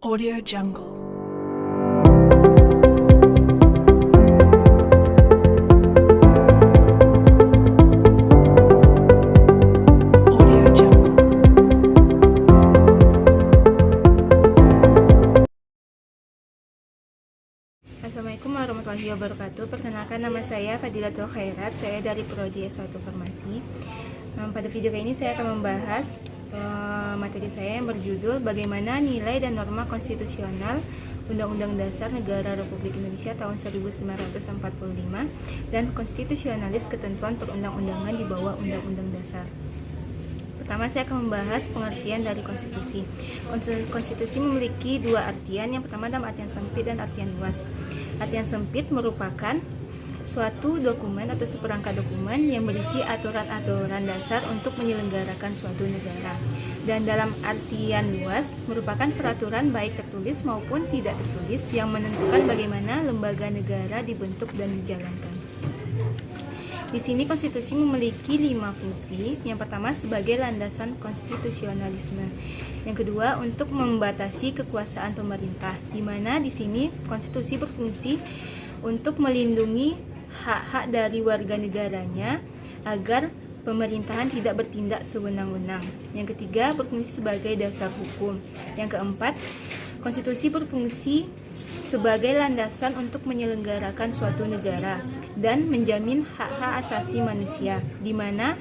Audio Jungle. Audio Jungle. Assalamualaikum warahmatullahi wabarakatuh. Perkenalkan, nama saya Fadilatul Khairat. Saya dari Prodi S1 Farmasi. Pada video kali ini saya akan membahas materi saya yang berjudul bagaimana nilai dan norma konstitusional Undang-Undang Dasar Negara Republik Indonesia tahun 1945 dan konstitusionalis ketentuan perundang-undangan di bawah Undang-Undang Dasar. Pertama, saya akan membahas pengertian dari konstitusi. Konstitusi memiliki dua artian. Yang pertama dalam artian sempit dan artian luas. Artian sempit merupakan suatu dokumen atau seperangkat dokumen yang berisi aturan-aturan dasar untuk menyelenggarakan suatu negara. Dan dalam artian luas merupakan peraturan baik tertulis maupun tidak tertulis yang menentukan bagaimana lembaga negara dibentuk dan dijalankan. Di sini konstitusi memiliki 5 fungsi. Yang pertama sebagai landasan konstitusionalisme. Yang kedua untuk membatasi kekuasaan pemerintah, di mana di sini konstitusi berfungsi untuk melindungi hak-hak dari warga negaranya agar pemerintahan tidak bertindak sewenang-wenang. Yang ketiga berfungsi sebagai dasar hukum. Yang keempat, konstitusi berfungsi sebagai landasan untuk menyelenggarakan suatu negara dan menjamin hak-hak asasi manusia, di mana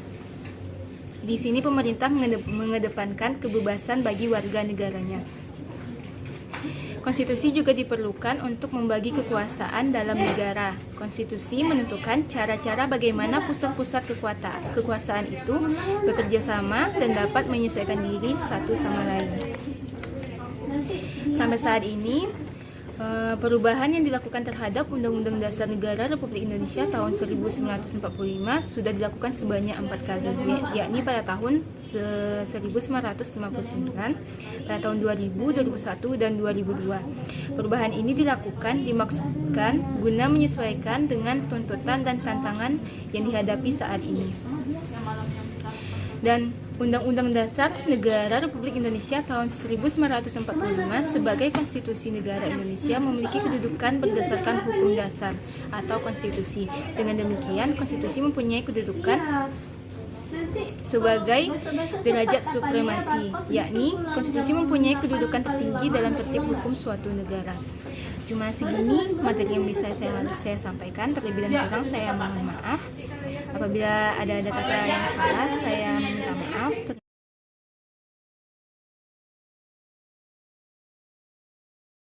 di sini pemerintah mengedepankan kebebasan bagi warga negaranya. Konstitusi juga diperlukan untuk membagi kekuasaan dalam negara. Konstitusi menentukan cara-cara bagaimana pusat-pusat kekuasaan itu bekerja sama dan dapat menyesuaikan diri satu sama lain. Sampai saat ini, perubahan yang dilakukan terhadap Undang-Undang Dasar Negara Republik Indonesia tahun 1945 sudah dilakukan sebanyak 4 kali, yakni pada tahun 1959, pada tahun 2000, 2001, dan 2002. Perubahan ini dimaksudkan guna menyesuaikan dengan tuntutan dan tantangan yang dihadapi saat ini. Dan Undang-Undang Dasar Negara Republik Indonesia tahun 1945 sebagai konstitusi negara Indonesia memiliki kedudukan berdasarkan hukum dasar atau konstitusi. Dengan demikian, konstitusi mempunyai kedudukan sebagai derajat supremasi, yakni konstitusi mempunyai kedudukan tertinggi dalam tertib hukum suatu negara. Cuma segini materi yang bisa saya sampaikan. Terlebih dan kurang saya mohon maaf. Apabila ada kata yang salah, saya minta maaf.